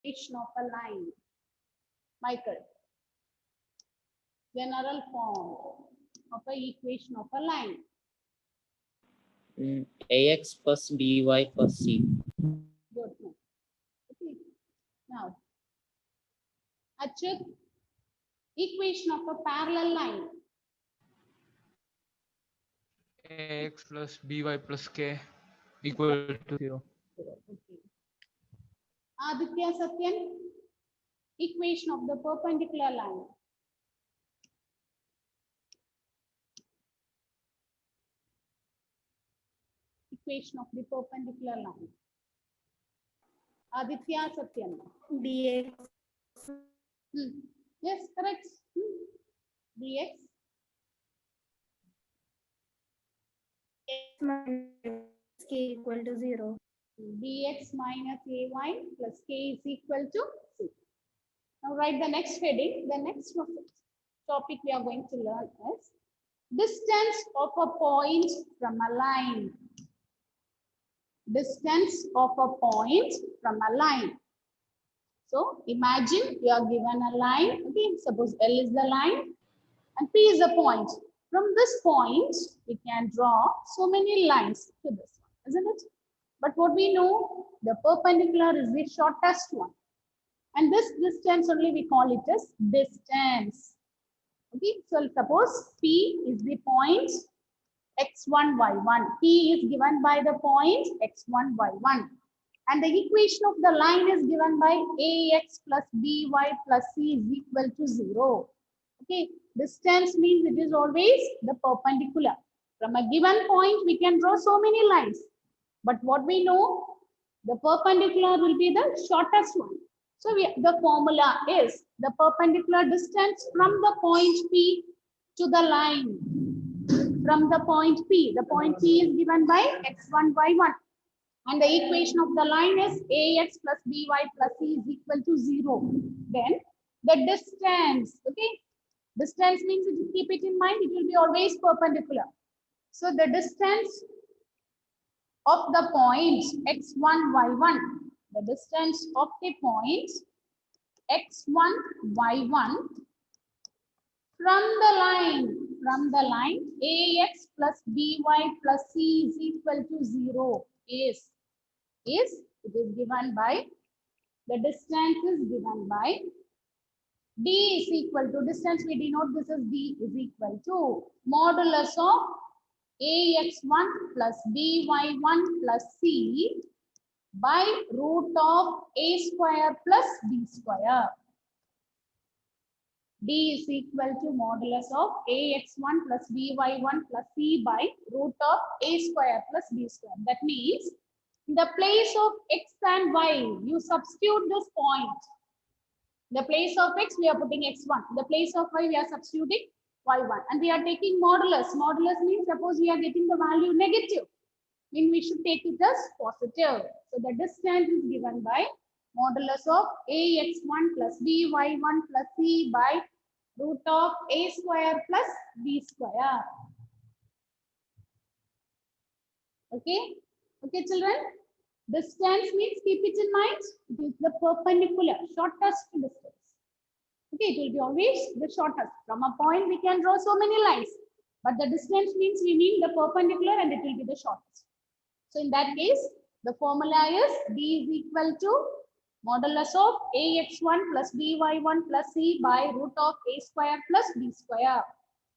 equation of a line. Michael, general form of a equation of a line. Ax plus by plus c. Good. Okay. Now, Achut, equation of a parallel line. Ax plus by plus k equal to 0. Okay. Aditya Satyan, equation of the perpendicular line. Equation of the perpendicular line. Aditya Satyan. dx Yes, correct. Dx minus k equal to 0. dx minus ay plus k is equal to c. Now write the next heading. The next topic we are going to learn is distance of a point from a line. Distance of a point from a line. So imagine you are given a line. Okay, suppose L is the line and P is the point. From this point, we can draw so many lines to this one, isn't it? But what we know, the perpendicular is the shortest one. And this distance only we call it as distance. Okay, so suppose P is the point x1, y1. P is given by the point x1, y1. And the equation of the line is given by ax plus by plus c is equal to 0. Okay, distance means it is always the perpendicular. From a given point, we can draw so many lines. But what we know, the perpendicular will be the shortest one. So the formula is the perpendicular distance from the point P to the line. From the point P. The point P is given by x1, y1. And the equation of the line is ax plus by plus c is equal to 0. Then the distance, okay? Distance means, if you keep it in mind, it will be always perpendicular. So the distance of the point x1, y1, the distance of the point x1, y1 from the line ax plus by plus c is equal to 0 is it is given by, the distance is given by d is equal to, distance we denote this as d is equal to modulus of ax1 plus by1 plus c by root of a square plus b square. D is equal to modulus of ax1 plus by1 plus c by root of a square plus b square. That means in the place of x and y, you substitute this point. In the place of x, we are putting x1. In the place of y, we are substituting y1. And we are taking modulus. Modulus means, suppose we are getting the value negative, then we should take it as positive. So the distance is given by modulus of ax1 plus by1 plus c by root of a square plus b square. Okay? Okay, children? Distance means, keep it in mind, it is the perpendicular, shortest distance. Okay, it will be always the shortest. From a point, we can draw so many lines. But the distance means we mean the perpendicular and it will be the shortest. So in that case, the formula is d is equal to modulus of ax1 plus by1 plus c by root of a square plus b square.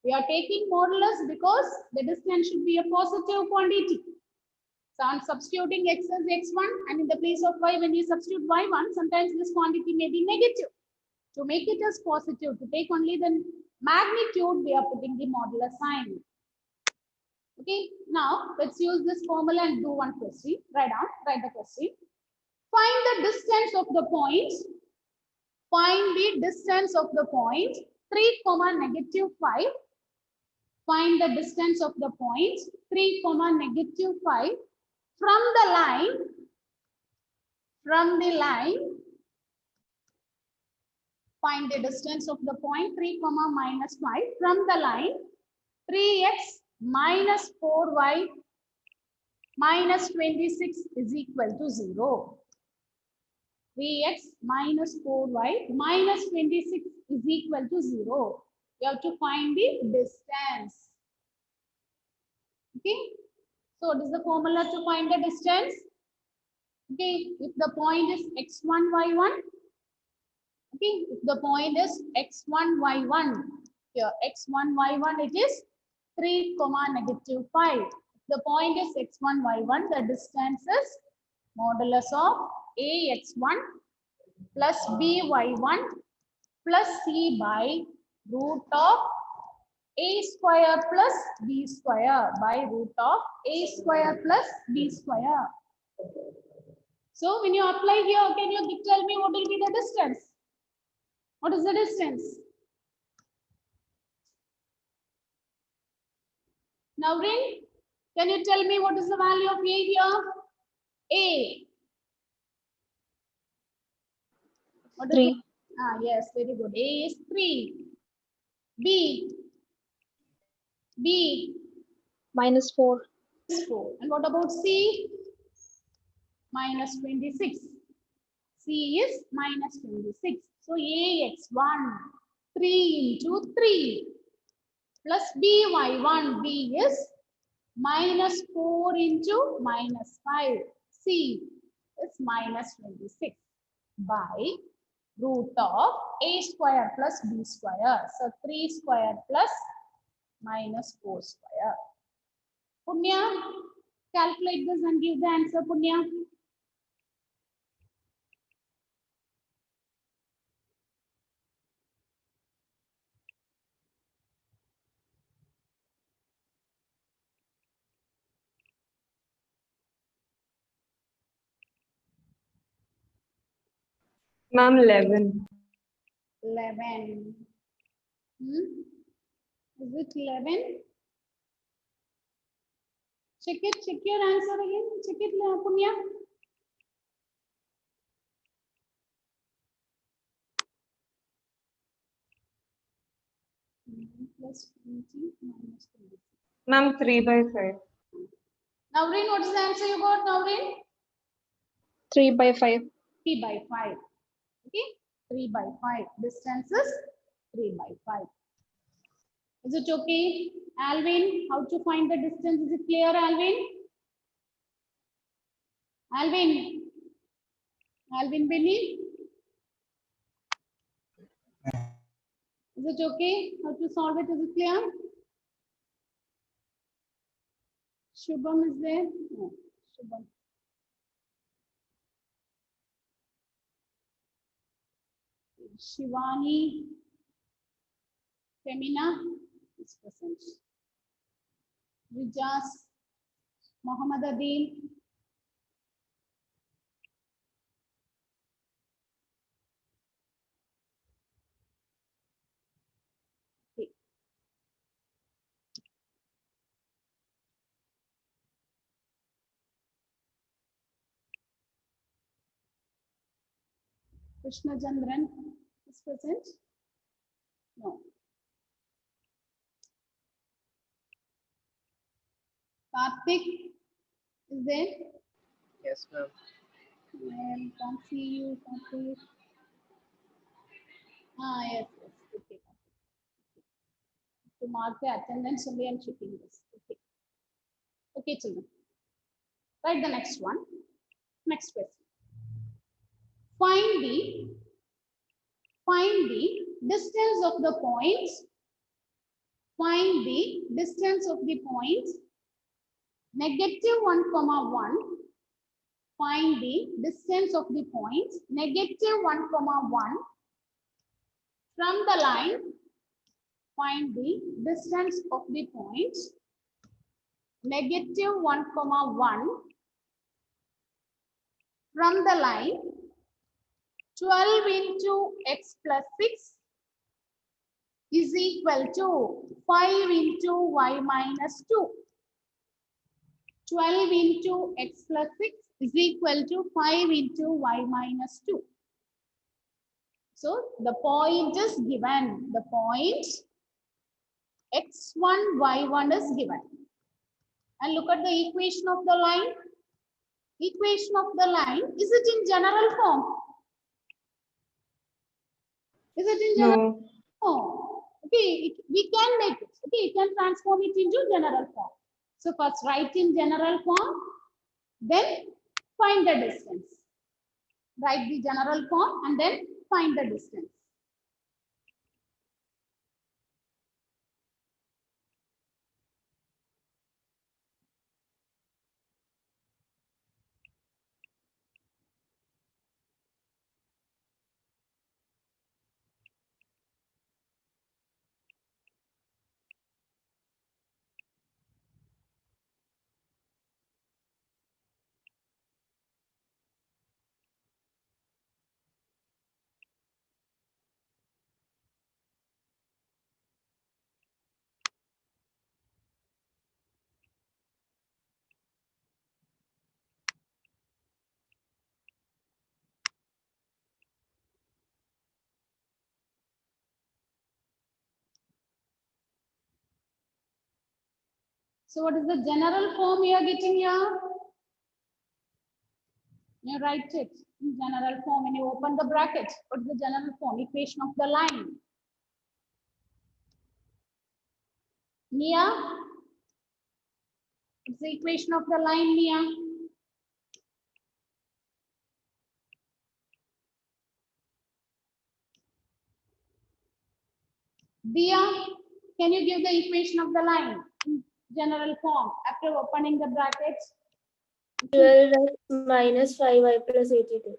We are taking modulus because the distance should be a positive quantity. So I'm substituting x as x1, and in the place of y, when you substitute y1, sometimes this quantity may be negative. To make it as positive, to take only the magnitude, we are putting the modulus sign. Okay, now let's use this formula and do one question. Write the question. Find the distance of the point. Find the distance of the point 3, negative 5. Find the distance of the point 3, negative 5 from the line. Find the distance of the point 3, minus 5 from the line 3x minus 4y minus 26 is equal to 0. 3x minus 4y minus 26 is equal to 0. You have to find the distance. Okay. So what is the formula to find the distance? Okay. If the point is x1, y1. Okay. If the point is x1, y1. Here x1, y1 it is 3, negative 5. If the point is x1, y1, the distance is modulus of ax1 plus by1 plus c by root of a square plus b square by root of a square plus b square. So when you apply here, can you tell me what will be the distance? What is the distance? Navrin, can you tell me what is the value of a here? A. What is 3. it? Ah, yes, very good. A is 3. B. B Minus 4. is 4. And what about C? Minus 26. C is minus 26. So AX1, 3 into 3 plus BY1, B is minus 4 into minus 5. C is minus 26 by root of A square plus B square. So 3 square plus minus 4 square. Punya, calculate this and give the answer, Punya. Ma'am, 11. 11. Is it 11? Check it, check your answer again. Check it, Punya. Plus 20 minus 20. Ma'am, 3 by 5. Navrin, what is the answer you got, Navrin? 3 by 5. 3 by 5. Okay, 3 by 5. Distance is 3 by 5. Is it okay? Alvin, how to find the distance? Is it clear, Alvin? Alvin. Alvin Benny? Is it okay? How to solve it? Is it clear? Shubham is there? No, Shubham. Shivani, Femina is present. Rijas, Muhammad Adil. Okay. Krishna Chandran is present? No. Karthik is there? Yes, ma'am. Well, can't see you, Karthik. Ah, yes, yes. Okay. To mark the attendance only, I'm checking this. Okay. Okay, children. Write the next one. Next question. Find the distance of the points. Find the distance of the points. Negative 1, 1. Find the distance of the points. Negative 1, 1. From the line, find the distance of the points. Negative 1, 1. From the line, 12 into x plus 6 is equal to 5 into y minus 2. 12 into x plus 6 is equal to 5 into y minus 2. So the point is given. The point x1, y1 is given. And look at the equation of the line. Equation of the line, is it in general form? Is it in general? No. No. Okay, we can make it. Okay, you can transform it into general form. So first write in general form, then find the distance. Write the general form and then find the distance. So what is the general form you are getting here? You write it in general form and you open the bracket. What is the general form? Equation of the line. Nia? What's the equation of the line, Nia? Dia, can you give the equation of the line in general form after opening the brackets? 12x minus 5y plus 82.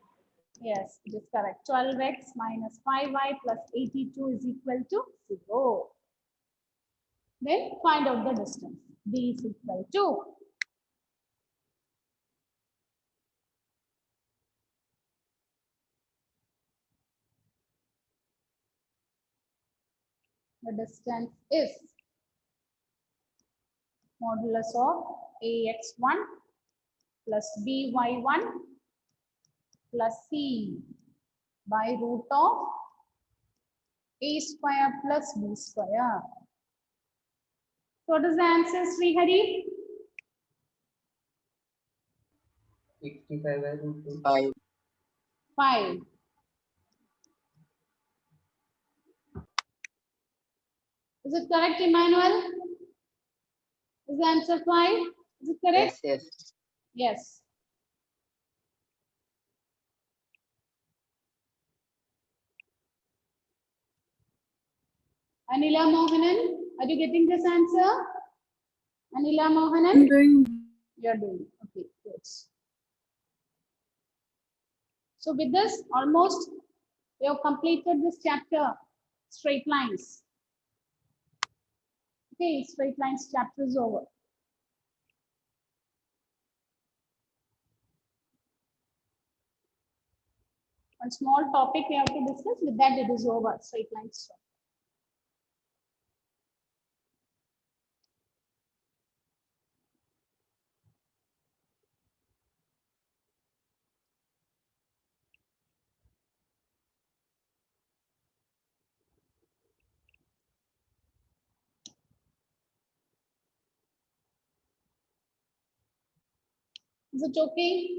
Yes, it is correct. 12x minus 5y plus 82 is equal to 0. Then find out the distance. D is equal to. The distance is modulus of ax1 plus by1 plus c by root of a square plus b square. So what is the answer, Srihari? 65 by root 2. 5. 5. Is it correct, Emmanuel? Is the answer 5? Is it correct? Yes. Yes. Anila Mohanan, are you getting this answer? Anila Mohanan? You're doing. Okay, good. So with this, almost we have completed this chapter, straight lines. Okay, straight lines chapter is over. One small topic we have to discuss. With that, it is over. Straight lines. Is it okay?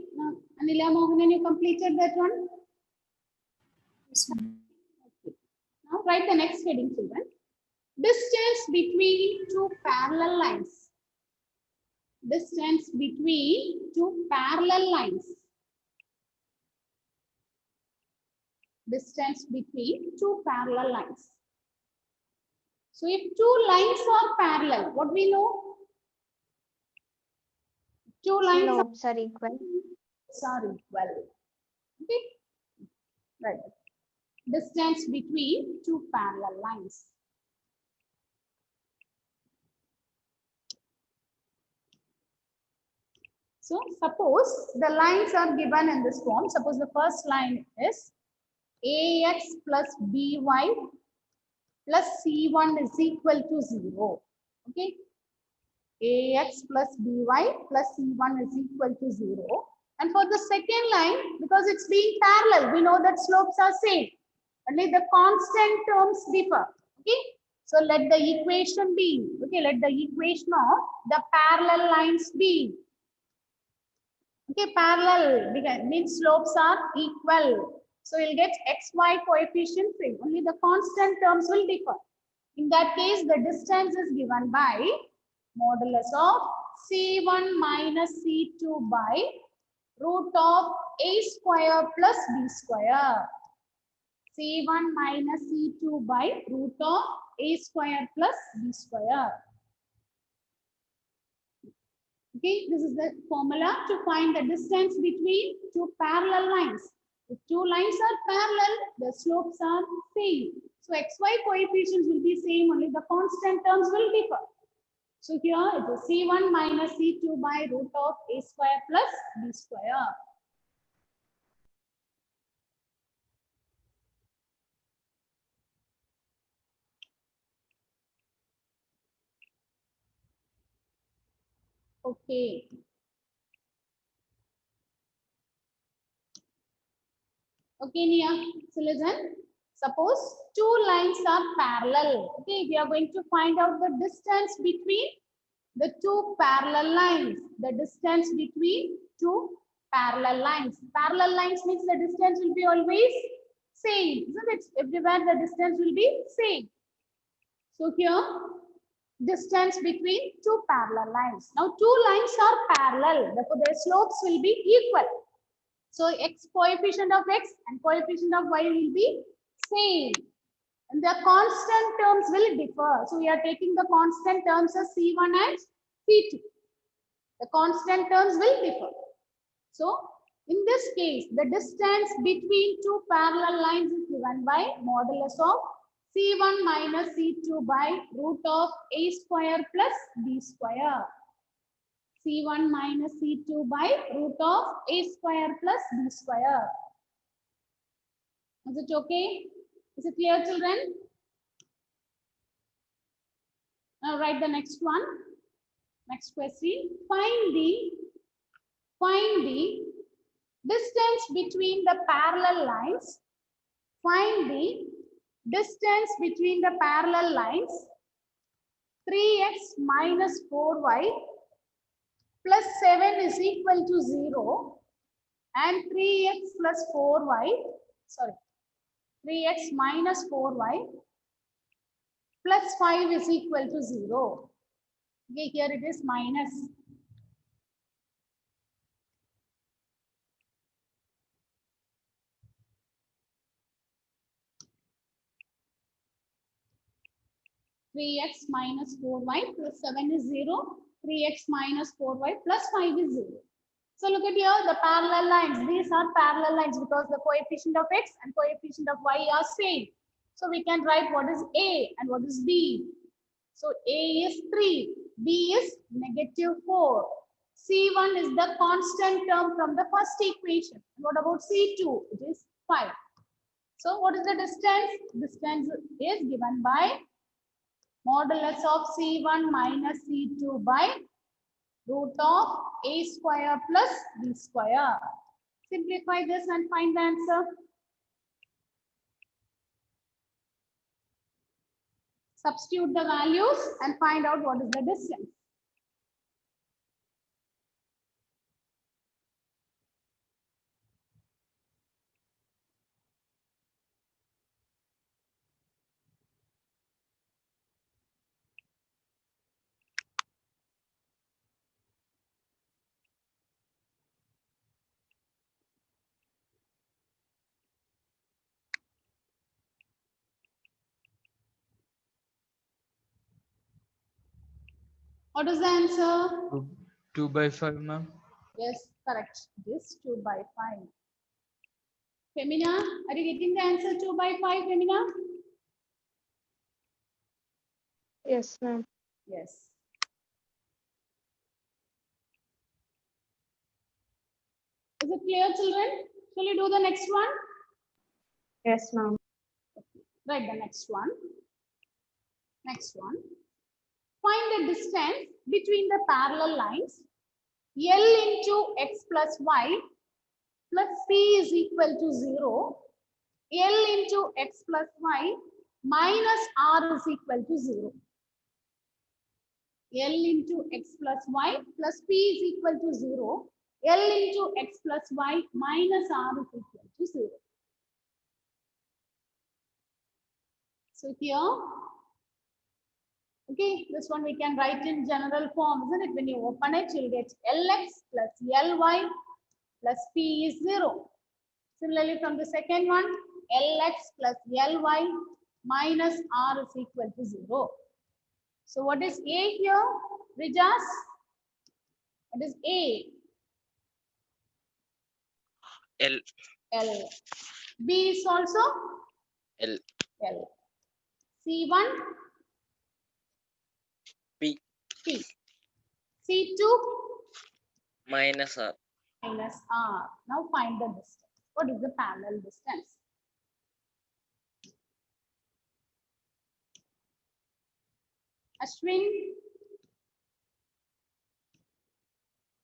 Anila Mohanan, you completed that one? Okay. Now write the next heading, children. Distance between two parallel lines. Distance between two parallel lines. Distance between two parallel lines. So if two lines are parallel, what we know? Two lines Slopes are equal. are equal. Okay. Right. Distance between two parallel lines. So suppose the lines are given in this form. Suppose the first line is ax plus by plus c1 is equal to 0. Okay. Ax plus by plus c1 is equal to 0. And for the second line, because it's being parallel, we know that slopes are same. Only the constant terms differ. Okay. So let the equation be. Okay. Let the equation of the parallel lines be. Okay. Parallel means slopes are equal. So you'll get xy coefficient same. Only the constant terms will differ. In that case, the distance is given by modulus of C1 minus C2 by root of a square plus b square. C1 minus C2 by root of a square plus b square. Okay, this is the formula to find the distance between two parallel lines. If two lines are parallel, the slopes are same. So xy coefficients will be same, only the constant terms will differ. So here it is C1 minus C2 by root of a square plus b square. Okay. Okay, Nia. So listen. Suppose two lines are parallel. Okay, we are going to find out the distance between the two parallel lines. The distance between two parallel lines. Parallel lines means the distance will be always same. Isn't it? Everywhere the distance will be same. So here, distance between two parallel lines. Now two lines are parallel. Therefore, their slopes will be equal. So x coefficient of x and coefficient of y will be same. And the constant terms will differ. So we are taking the constant terms as C1 and C2. The constant terms will differ. So in this case, the distance between two parallel lines is given by modulus of C1 minus C2 by root of a square plus b square. C1 minus C2 by root of a square plus b square. Is it okay? Is it clear, children? Now write the next one. Next question. Find the distance between the parallel lines. Find the distance between the parallel lines 3x minus 4y plus 7 is equal to 0 and 3x plus 4y, sorry, 3x minus 4y plus 5 is equal to 0. Okay, here it is minus. Three x minus 4y plus 7 is 0. 3x minus 4y plus 5 is 0. So look at here, the parallel lines. These are parallel lines because the coefficient of x and coefficient of y are same. So we can write what is A and what is B. So A is 3, B is negative 4. C1 is the constant term from the first equation. And what about C2? It is 5. So what is the distance? Distance is given by modulus of C1 minus C2 by root of a square plus b square. Simplify this and find the answer. Substitute the values and find out what is the distance. What is the answer? 2 by 5, ma'am. Yes, correct. It is 2 by 5. Femina, are you getting the answer 2 by 5, Femina? Yes, ma'am. Yes. Is it clear, children? Shall we do the next one? Yes, ma'am. Write the next one. Next one. Find the distance between the parallel lines L into x plus y plus p is equal to 0. L into x plus y minus r is equal to 0. L into x plus y plus p is equal to 0. L into x plus y minus r is equal to 0. So here, okay, this one we can write in general form, isn't it? When you open it, you'll get Lx plus Ly plus P is 0. Similarly, from the second one, Lx plus Ly minus R is equal to 0. So what is A here, Rijas? What is A? L. L. B is also L. L. C1, P. P. C2, Minus R. minus R. Now find the distance. What is the parallel distance? Ashwin?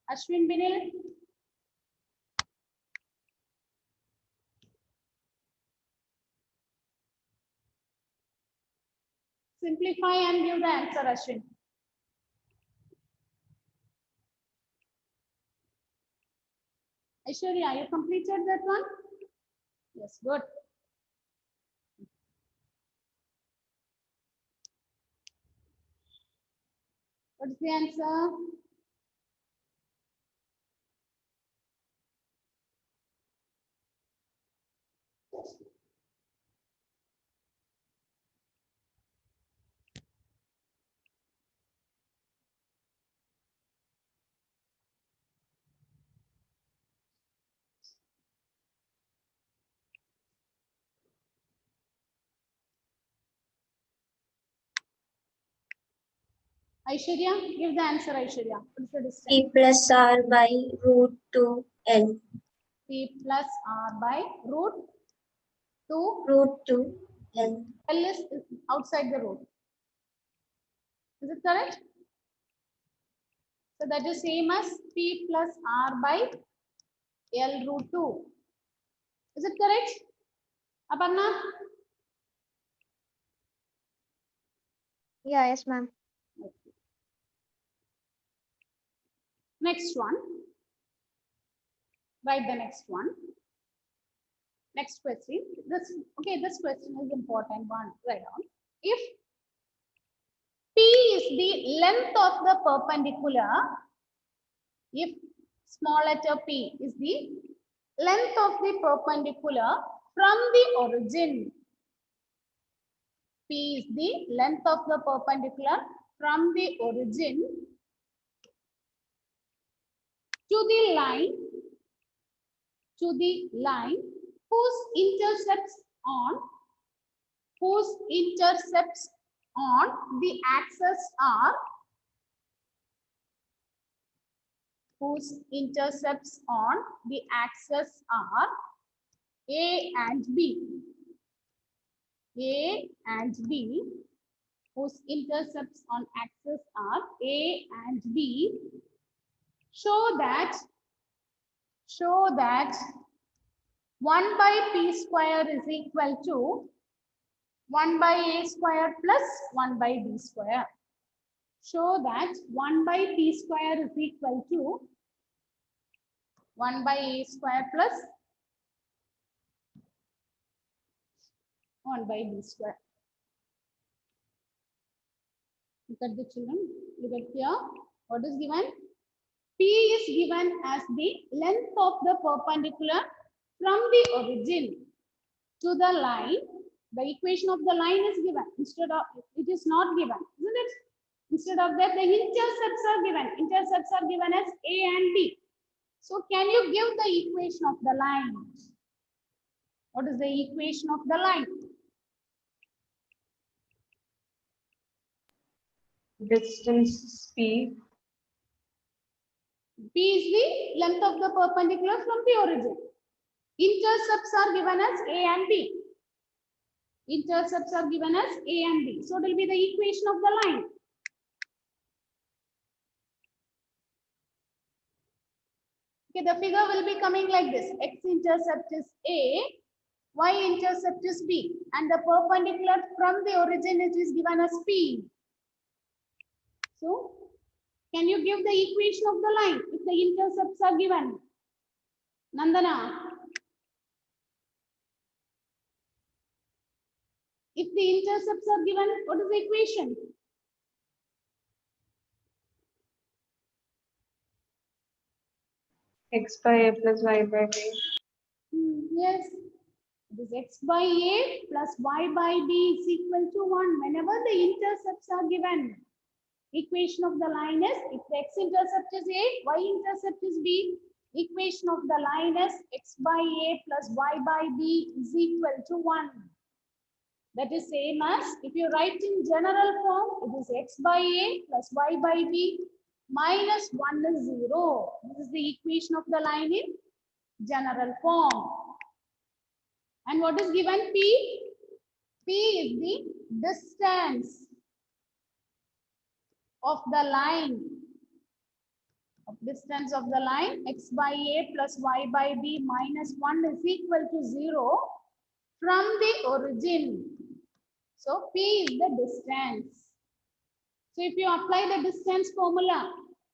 Ashwin Binil? Simplify and give the answer, Ashwin. Aishwarya, you completed that one? Yes, good. What's the answer? Aishwarya, give the answer, Aishwarya. What's the distance? P plus R by root 2 L. P plus R by root 2. Root 2 L. L is outside the root. Is it correct? So that is same as P plus R by L root 2. Is it correct? Aparna? Yeah, yes, ma'am. Okay. Next one. Write the next one. Next question. This question is important one. Write down. If P is the length of the perpendicular, if small letter P is the length of the perpendicular from the origin, P is the length of the perpendicular from the origin to the line whose intercepts on the axis are A and B. A and B, whose intercepts on axis are A and B, show that 1 by P square is equal to 1 by A square plus 1 by B square. Show that 1 by P square is equal to 1 by A square plus 1 by B square. Look at the children. Look at here. What is given? P is given as the length of the perpendicular from the origin to the line. The equation of the line is given. Instead of, it is not given, isn't it? Instead of that, the intercepts are given. Intercepts are given as A and B. So can you give the equation of the line? What is the equation of the line? Distance is P. P is the length of the perpendicular from the origin. Intercepts are given as A and B. Intercepts are given as A and B. So it will be the equation of the line. Okay, the figure will be coming like this. X-intercept is A, Y-intercept is B, and the perpendicular from the origin it is given as P. So, can you give the equation of the line if the intercepts are given? Nandana. If the intercepts are given, what is the equation? X by A plus Y by B. Yes. It is x by a plus y by b is equal to 1. Whenever the intercepts are given, equation of the line is, if the x-intercept is a, y-intercept is b, equation of the line is x by a plus y by b is equal to 1. That is same as, if you write in general form, it is x by a plus y by b minus 1 is 0. This is the equation of the line in general form. And what is given? P? P is the distance of the line. Distance of the line, x by a plus y by b minus 1 is equal to 0 from the origin. So P is the distance. So if you apply the distance formula,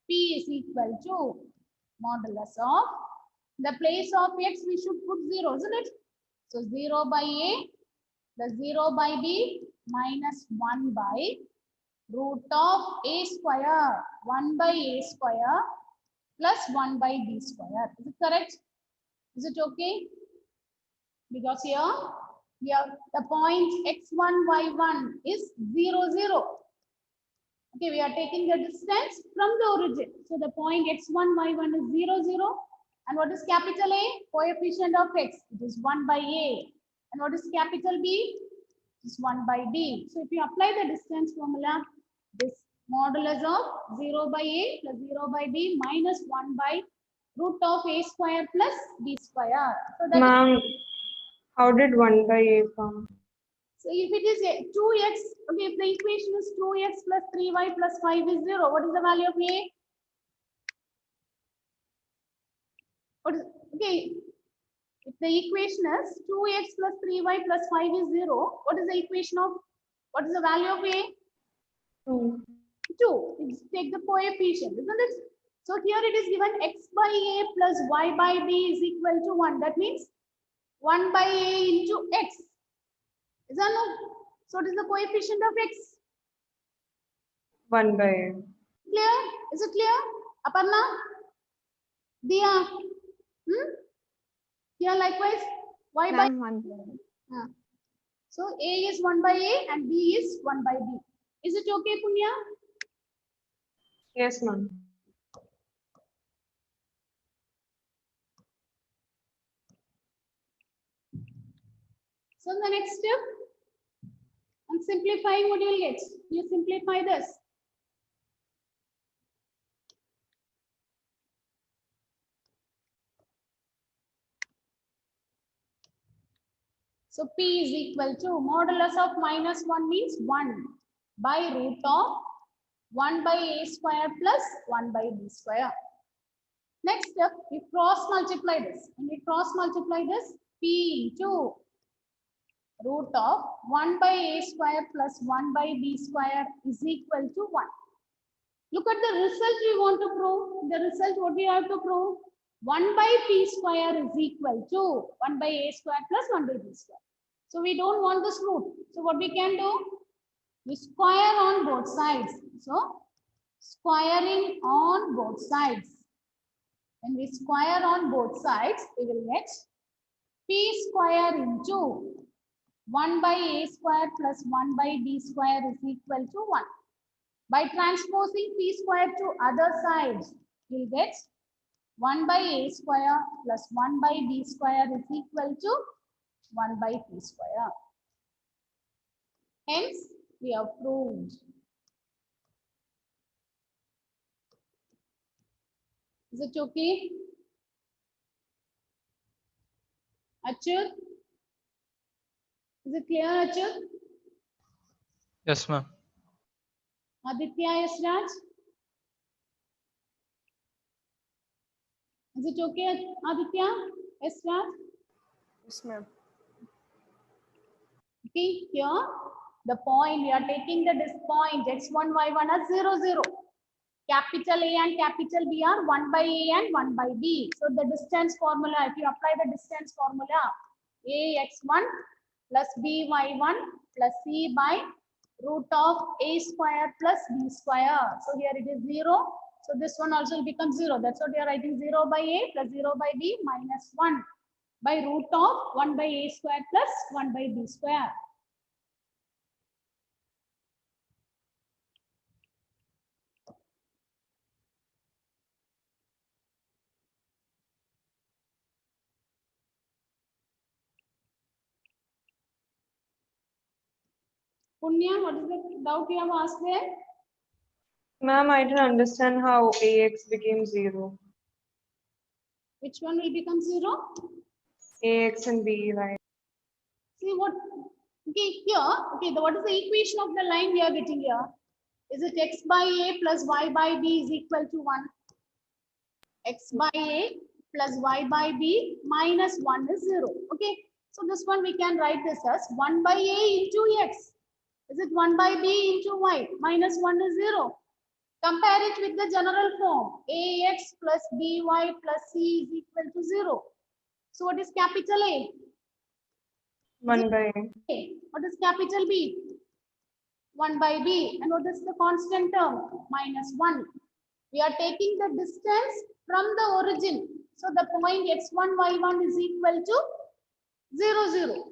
P is equal to modulus of the place of x, we should put 0, isn't it? So 0 by a plus 0 by b minus 1 by root of a square, 1 by a square plus 1 by b square. Is it correct? Is it okay? Because here the point x1, y1 is 0, 0. Okay, we are taking the distance from the origin. So the point x1, y1 is 0, 0. And what is capital A? Coefficient of x. It is 1 by a. And what is capital B? It is 1 by b. So if you apply the distance formula, this modulus of 0 by a plus 0 by b minus 1 by root of a square plus b square. So that Ma'am, how did 1 by A come? so if it is 2x, okay, if the equation is 2x plus 3y plus 5 is 0, what is the value of a? What is, okay, if the equation is 2x plus 3y plus 5 is 0, what is the equation of, what is the value of a? 2. 2. Take the coefficient, isn't it? So here it is given x by a plus y by b is equal to 1. That means 1 by a into x. Is that no? So what is the coefficient of x? 1 by A. Clear? Is it clear? Aparna? Diya? Here likewise, y by Ma'am, 1 by A. so a is 1 by a and b is 1 by b. Is it okay, Punya? Yes, ma'am. So the next step, on simplifying, what you will get? You simplify this. So P is equal to modulus of minus 1 means 1 by root of 1 by a square plus 1 by b square. Next step, we cross multiply this. When we cross multiply this, P into root of 1 by a square plus 1 by b square is equal to 1. Look at the result we want to prove. The result, what we have to prove? 1 by p square is equal to 1 by a square plus 1 by b square. So we don't want this root. So what we can do? We square on both sides. So squaring on both sides. When we square on both sides, we will get p square into 1 by a square plus 1 by b square is equal to 1. By transposing p square to other sides, we'll get 1 by a square plus 1 by b square is equal to 1 by p square. Hence, we have proved. Is it okay? Achyut? Is it clear, Achyut? Yes, ma'am. Aditya, Yasraj? Is it okay, Aditya? Yasraj? Yes, ma'am. Okay, here the point, we are taking this point x1, y1 as 0, 0. Capital A and capital B are 1 by A and 1 by B. So the distance formula, if you apply the distance formula, A x1 plus B y1 plus c by root of a square plus b square. So here it is 0. So this one also will become 0. That's what we are writing, 0 by a plus 0 by b minus 1 by root of 1 by a square plus 1 by b square. Punya, what is the doubt you have asked there? Ma'am, I didn't understand how AX became 0. Which one will become 0? AX and BY. See what, okay, here, okay, what is the equation of the line we are getting here? Is it x by a plus y by b is equal to 1? X by a plus y by b minus 1 is 0. Okay, so this one we can write this as 1 by a into x. Is it 1 by b into y? Minus 1 is 0. Compare it with the general form. Ax plus by plus c is equal to 0. So what is capital A? 1 by A. What is capital B? 1 by b. And what is the constant term? Minus 1. We are taking the distance from the origin. So the point x1, y1 is equal to 0, 0.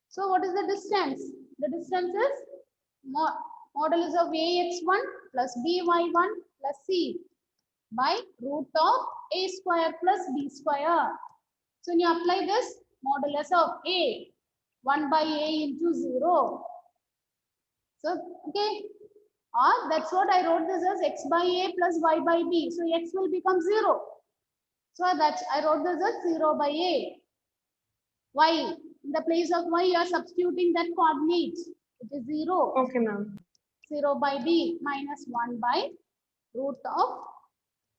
So what is the distance? The distance is modulus of ax1 plus by1 plus c by root of a square plus b square. So when you apply this, modulus of a, 1 by a into 0. So, okay, or that's what I wrote this as x by a plus y by b. So x will become 0. So that's, I wrote this as 0 by a. Y, in the place of y, you are substituting that coordinate. It is 0. Okay, ma'am. 0 by b minus 1 by root of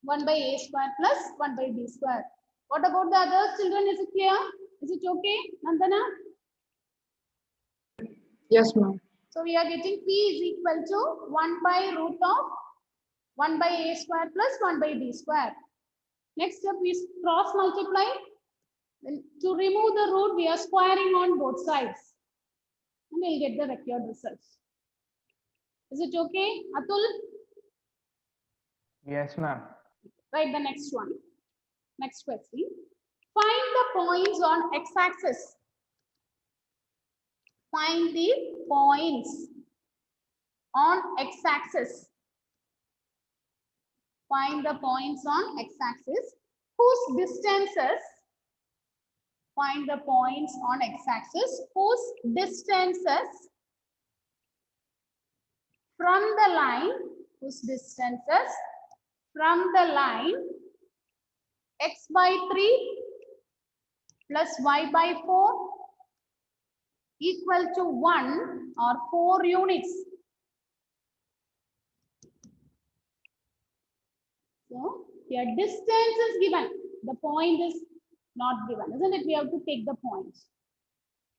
1 by a square plus 1 by b square. What about the others, children? Is it clear? Is it okay, Nandana? Yes, ma'am. So we are getting p is equal to 1 by root of 1 by a square plus 1 by b square. Next step, we cross multiply. Then to remove the root, we are squaring on both sides. And we'll get the required results. Is it okay, Atul? Yes, ma'am. Write the next one. Next question. Find the points on x-axis. Find the points on x-axis. Find the points on x-axis whose distances. Find the points on x-axis whose distances from the line, whose distances from the line x by 3 plus y by 4 equal to 1 or 4 units. So here distance is given. The point is not given, isn't it? We have to take the points.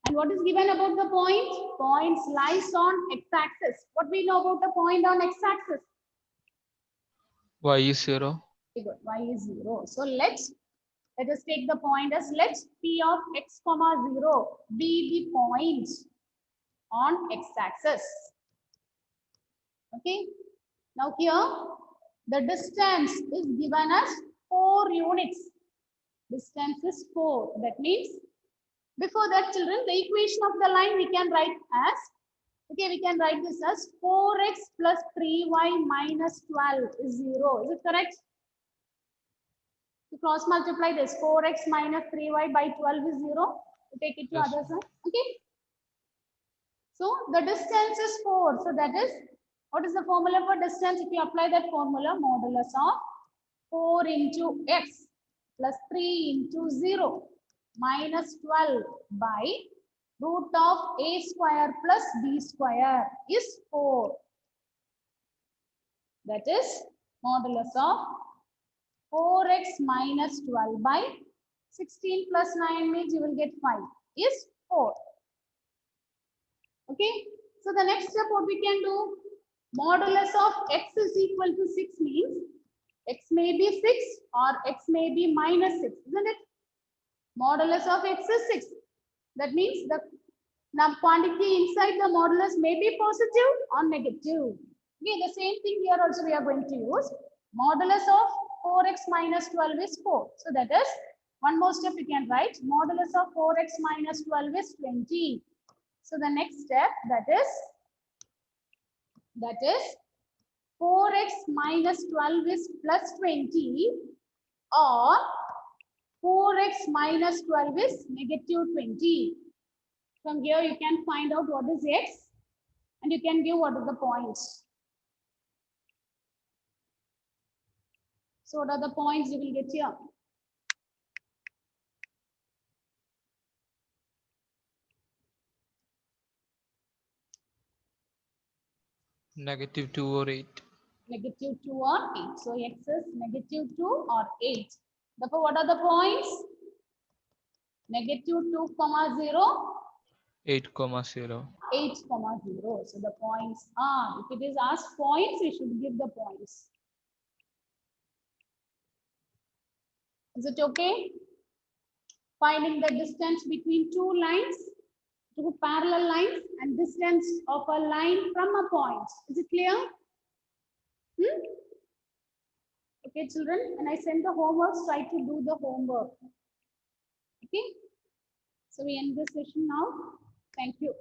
And what is given about the point? Points lies on x-axis. What we know about the point on x-axis? Y is 0. Very good. Y is 0. So let us take the point as let P of x comma 0 be the point on x-axis. Okay. Now here the distance is given as 4 units. Distance is 4. That means before that, children, the equation of the line we can write as, okay, we can write this as 4x plus 3y minus 12 is 0. Is it correct? To cross multiply this, 4x minus 3y by 12 is 0. To take it to Yes. other side. Okay. So the distance is 4. So that is, what is the formula for distance? If you apply that formula, modulus of 4 into x plus 3 into 0 minus 12 by root of a square plus b square is 4. That is modulus of 4x minus 12 by 16 plus 9 means you will get 5 is 4. Okay. So the next step what we can do, modulus of x is equal to 6 means x may be 6 or x may be minus 6, isn't it? Modulus of x is 6. That means the Now quantity inside the modulus may be positive or negative. Okay, the same thing here also we are going to use. Modulus of 4x minus 12 is 4. So that is one more step we can write. Modulus of 4x minus 12 is 20. So the next step that is 4x minus 12 is plus 20 or 4x minus 12 is negative 20. From here you can find out what is x and you can give what are the points. So what are the points you will get here? Negative 2 or 8. Negative 2 or 8. So x is negative 2 or 8. Therefore, what are the points? Negative 2 comma 0, 8 comma 0. 8 comma 0. So the points are, if it is asked points, we should give the points. Is it okay? Finding the distance between two lines, two parallel lines, and distance of a line from a point. Is it clear? Okay, children, when I send the homework, try to do the homework. Okay. So we end this session now. Thank you.